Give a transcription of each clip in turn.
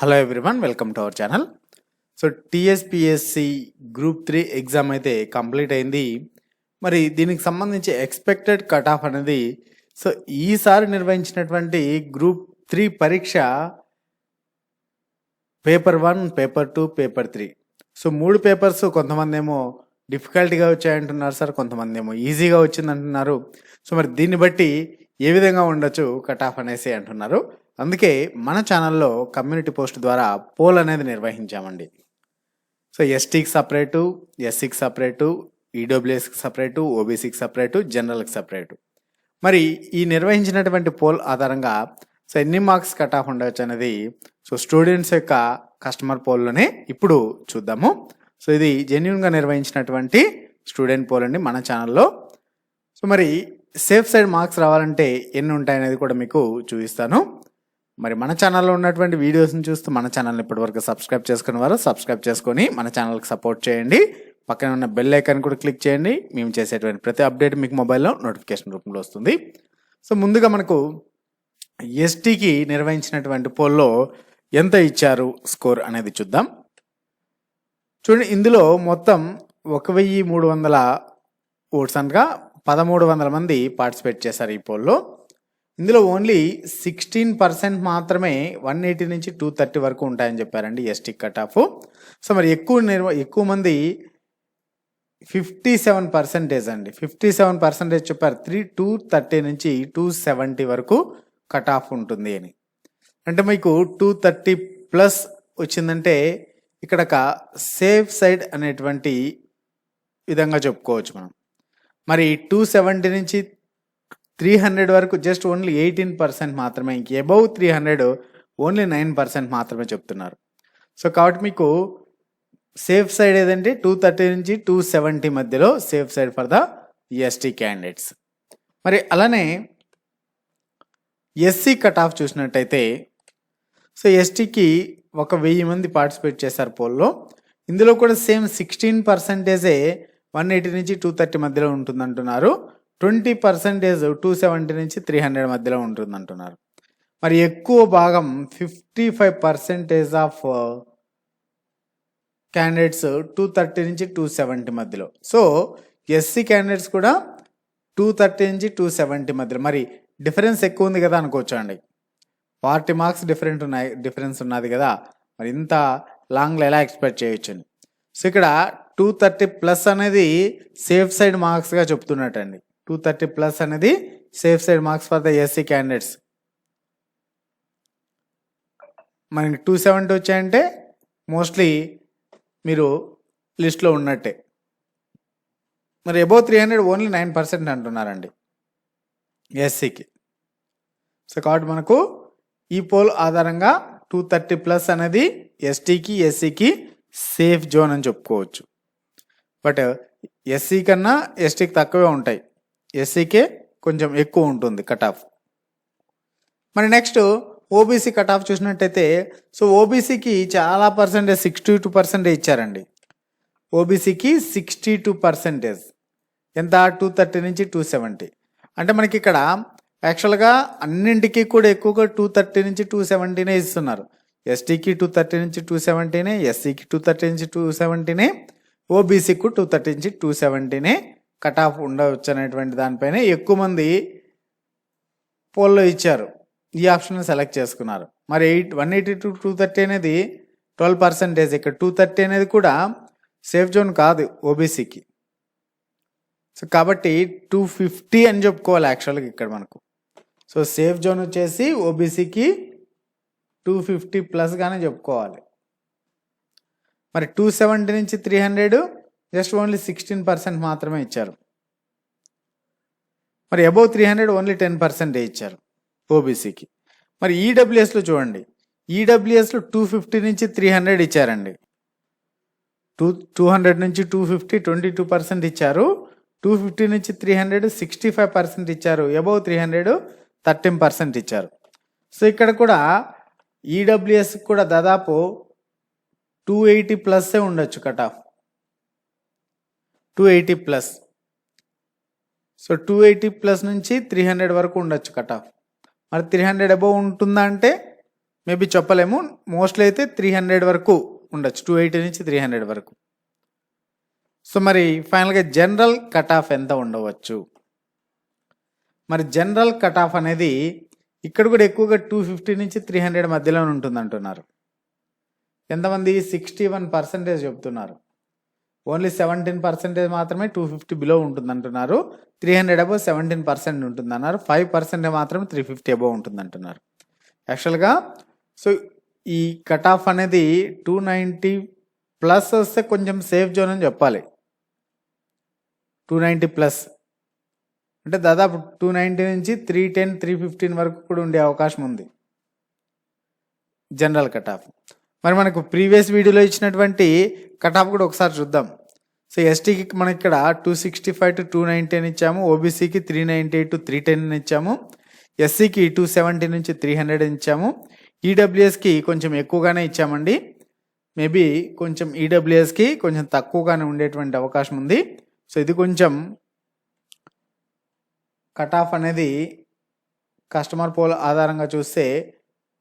Hello everyone, welcome to our channel. So TSPSC group 3 exam అయితే complete అయింది. మరి దీనికి సంబంధించి ఎక్స్పెక్టెడ్ కట్ ఆఫ్ అనేది సో ఈసారి నిర్వహించినటువంటి గ్రూప్ 3 పరీక్ష paper 1, paper 2, paper 3. So 3 papers కొంతమంది ఏమో డిఫికల్ట్గా వచ్చాయంటున్నారు సార్, కొంతమంది ఏమో ఈజీగా వచ్చిందంటున్నారు. సో మరి దీన్ని బట్టి ఏ విధంగా ఉండొచ్చు కట్ ఆఫ్ అనేసి అంటున్నారు. అందుకే మన ఛానల్లో కమ్యూనిటీ పోస్ట్ ద్వారా పోల్ అనేది నిర్వహించామండి. సో ఎస్టీకి సపరేటు, ఎస్సీకి సపరేటు, ఈడబ్ల్యూఎస్కి సపరేటు, ఓబీసీకి సపరేటు, జనరల్కి సపరేటు. మరి ఈ నిర్వహించినటువంటి పోల్ ఆధారంగా సో ఎన్ని మార్క్స్ కట్ ఆఫ్ ఉండవచ్చు అనేది సో స్టూడెంట్స్ యొక్క కస్టమర్ పోల్లోనే ఇప్పుడు చూద్దాము. సో ఇది జెన్యున్గా నిర్వహించినటువంటి స్టూడెంట్ పోల్ అండి మన ఛానల్లో. సో మరి సేఫ్ సైడ్ మార్క్స్ రావాలంటే ఎన్ని ఉంటాయనేది కూడా మీకు చూపిస్తాను. మరి మన ఛానల్లో ఉన్నటువంటి వీడియోస్ని చూస్తూ మన ఛానల్ని ఇప్పటివరకు సబ్స్క్రైబ్ చేసుకునే వారు సబ్స్క్రైబ్ చేసుకొని మన ఛానల్కి సపోర్ట్ చేయండి. పక్కన ఉన్న బెల్ ఐకాన్ కూడా క్లిక్ చేయండి. మేము చేసేటువంటి ప్రతి అప్డేట్ మీకు మొబైల్లో నోటిఫికేషన్ రూపంలో వస్తుంది. సో ముందుగా మనకు ఎస్టీకి నిర్వహించినటువంటి పోల్లో ఎంత ఇచ్చారు స్కోర్ అనేది చూద్దాం. చూడండి, ఇందులో మొత్తం 1300 ఓట్స్ అనగా 1300 మంది పార్టిసిపేట్ చేశారు ఈ పోల్లో. ఇందులో ఓన్లీ 16% మాత్రమే 180 నుంచి 230 వరకు ఉంటాయని చెప్పారండి ఎస్టీ కట్ ఆఫ్. సో మరి ఎక్కువ మంది 57% అండి, 57% చెప్పారు. 230 నుంచి 270 వరకు కట్ ఆఫ్ ఉంటుంది అని. అంటే మీకు 230 ప్లస్ వచ్చిందంటే ఇక్కడ ఒక సేఫ్ సైడ్ అనేటువంటి విధంగా చెప్పుకోవచ్చు మనం. మరి 270 నుంచి 300 వరకు జస్ట్ ఓన్లీ 18% మాత్రమే, ఇంక అబౌవ్ 300 ఓన్లీ 9% మాత్రమే చెప్తున్నారు. సో కాబట్టి మీకు సేఫ్ సైడ్ ఏదంటే 230 నుంచి 270 మధ్యలో safe side for the ST candidates. మరి అలానే ఎస్సీ కట్ ఆఫ్ చూసినట్టయితే సో ఎస్టీకి 1000 మంది పార్టిసిపేట్ చేశారు పోల్లో. ఇందులో కూడా సేమ్ 16% 180 నుంచి 230 మధ్యలో ఉంటుందంటున్నారు. 20% 270 నుంచి 300 మధ్యలో ఉంటుందంటున్నారు. మరి ఎక్కువ భాగం 55% ఆఫ్ క్యాండిడేట్స్ 230 నుంచి 270 మధ్యలో. సో ఎస్సీ క్యాండిడేట్స్ కూడా 230 నుంచి 270 మధ్యలో. మరి డిఫరెన్స్ ఎక్కువ ఉంది కదా అనుకోవచ్చు అండి, 40 మార్క్స్ డిఫరెన్స్ ఉన్నది కదా, మరి ఇంత లాంగ్లో ఎలా ఎక్స్పెక్ట్ చేయొచ్చు అని. సో ఇక్కడ 230 ప్లస్ అనేది సేఫ్ సైడ్ మార్క్స్గా చెప్తున్నట్టండి. 230 ప్లస్ అనేది safe side marks for the SC candidates. మనకి 270 వచ్చాయంటే మోస్ట్లీ మీరు లిస్ట్లో ఉన్నట్టే. మరి అబౌవ్ 300 ఓన్లీ 9% అంటున్నారండి ఎస్సీకి. సో కాబట్టి మనకు ఈ పోల్ ఆధారంగా 230 ప్లస్ అనేది ఎస్టీకి ఎస్సీకి సేఫ్ జోన్ అని చెప్పుకోవచ్చు. బట్ ఎస్సీ కన్నా ఎస్టీకి తక్కువే ఉంటాయి, ఎస్సీకే కొంచెం ఎక్కువ ఉంటుంది కట్ ఆఫ్. మరి నెక్స్ట్ ఓబీసీ కట్ ఆఫ్ చూసినట్టయితే సో ఓబీసీకి చాలా పర్సెంటేజ్ 62% ఇచ్చారండి. ఓబీసీకి 62% ఎంత, 230 నుంచి 270. అంటే మనకి ఇక్కడ యాక్చువల్గా అన్నింటికి కూడా ఎక్కువగా 230 నుంచి 270 ఇస్తున్నారు. ఎస్టీకి 230 నుంచి 270, ఎస్సీకి 230 నుంచి 270, ఓబీసీకి 230 నుంచి 270 కట్ ఆఫ్ ఉండవచ్చు అనేటువంటి దానిపైన ఎక్కువ మంది పోల్లో ఇచ్చారు. ఈ ఆప్షన్ సెలెక్ట్ చేసుకున్నారు. మరి 180 to 230 అనేది 12%. ఇక్కడ 230 అనేది కూడా సేఫ్ జోన్ కాదు ఓబీసీకి. సో కాబట్టి 250 అని చెప్పుకోవాలి యాక్చువల్గా ఇక్కడ మనకు. సో సేఫ్ జోన్ వచ్చేసి ఓబీసీకి 250 ప్లస్గానే చెప్పుకోవాలి. మరి 270 నుంచి 300 జస్ట్ ఓన్లీ 16% మాత్రమే ఇచ్చారు. మరి అబౌవ్ 300 ఓన్లీ 10% ఇచ్చారు ఓబీసీకి. మరి ఈడబ్ల్యూఎస్లో చూడండి, ఈడబ్ల్యూఎస్లో 250 నుంచి 300 ఇచ్చారండి. 200 నుంచి 250 22% ఇచ్చారు. 250 నుంచి 300 65% ఇచ్చారు. అబౌవ్ 300 13% ఇచ్చారు. సో ఇక్కడ కూడా ఈడబ్ల్యూఎస్ కూడా దాదాపు 280 ప్లస్సే ఉండొచ్చు cut off, 280 plus. So 280 plus నుంచి 300 వరకు ఉండొచ్చు కట్ ఆఫ్. మరి 300 అబోవ్ ఉంటుందా అంటే మేబీ చెప్పలేము. మోస్ట్లీ అయితే 300 వరకు ఉండొచ్చు, 280 నుంచి 300 వరకు. సో మరి ఫైనల్గా జనరల్ కట్ ఆఫ్ ఎంత ఉండవచ్చు? మరి జనరల్ కట్ ఆఫ్ అనేది ఇక్కడ కూడా ఎక్కువగా 250 నుంచి 300 మధ్యలో ఉంటుంది అంటున్నారు. ఎంతమంది? 61% చెప్తున్నారు. ఓన్లీ 17% మాత్రమే 250 బిలో ఉంటుంది అంటున్నారు. 300 అబోవ్ 17% ఉంటుంది అన్నారు. 5% మాత్రమే 350 అబోవ్ ఉంటుంది అంటున్నారు. యాక్చువల్గా సో ఈ కట్ ఆఫ్ అనేది 290 ప్లస్ వస్తే కొంచెం సేఫ్ జోన్ అని చెప్పాలి. 290 ప్లస్ అంటే దాదాపు 290 నుంచి 310, 315 వరకు కూడా ఉండే అవకాశం ఉంది జనరల్ కట్ ఆఫ్. మరి మనకు ప్రీవియస్ వీడియోలో ఇచ్చినటువంటి కట్ ఆఫ్ కూడా ఒకసారి చూద్దాం. సో ఎస్టీకి మనం ఇక్కడ 265 to 290 అని ఇచ్చాము. ఓబీసీకి 398 to 310 అని ఇచ్చాము. ఎస్సీకి 270 నుంచి 300 అని ఇచ్చాము. ఈడబ్ల్యూఎస్కి కొంచెం ఎక్కువగానే ఇచ్చామండి. మేబీ కొంచెం ఈడబ్ల్యూఎస్కి కొంచెం తక్కువగానే ఉండేటువంటి అవకాశం ఉంది. సో ఇది కొంచెం కట్ ఆఫ్ అనేది కస్టమర్ పోల్ ఆధారంగా చూస్తే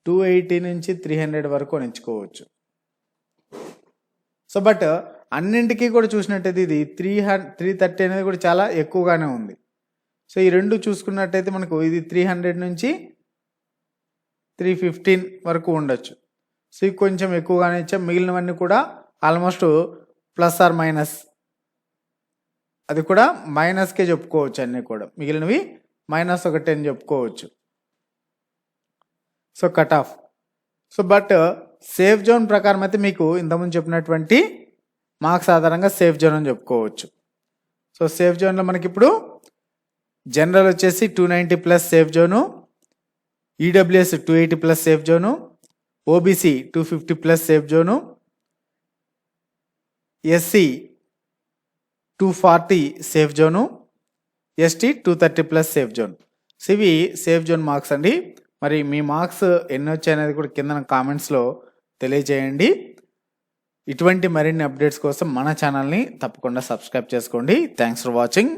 280 నుంచి 300 వరకు ఎంచుకోవచ్చు. సో బట్ అన్నింటికీ కూడా చూసినట్టయితే ఇది 330 అనేది కూడా చాలా ఎక్కువగానే ఉంది. సో ఈ రెండు చూసుకున్నట్టయితే మనకు ఇది 300 నుంచి 315 వరకు ఉండొచ్చు. సో ఇది కొంచెం ఎక్కువగానే ఇచ్చాం. మిగిలినవన్నీ కూడా ఆల్మోస్ట్ ప్లస్ ఆర్ మైనస్, అది కూడా మైనస్కే చెప్పుకోవచ్చు. అన్నీ కూడా మిగిలినవి -1 అని చెప్పుకోవచ్చు. So cut off. So but safe zone ప్రకారం అయితే మీకు ఇంతకుముందు చెప్పినటువంటి మార్క్స్ ఆధారంగా సేఫ్ జోన్ అని చెప్పుకోవచ్చు. సో సేఫ్ జోన్లో మనకి ఇప్పుడు జనరల్ వచ్చేసి 290 plus safe zone, EWS 280 plus safe zone, OBC 250 plus safe zone, SC 240 safe zone, ST 230 plus safe zone. So ఇవి సేఫ్ జోన్ మార్క్స్ అండి. మరి మీ మార్క్స్ ఎన్ని వచ్చాయనేది కూడా కింద కామెంట్స్లో తెలియజేయండి. ఇటువంటి మరిన్ని అప్డేట్స్ కోసం మన ఛానల్ని తప్పకుండా సబ్స్క్రైబ్ చేసుకోండి. Thanks for watching.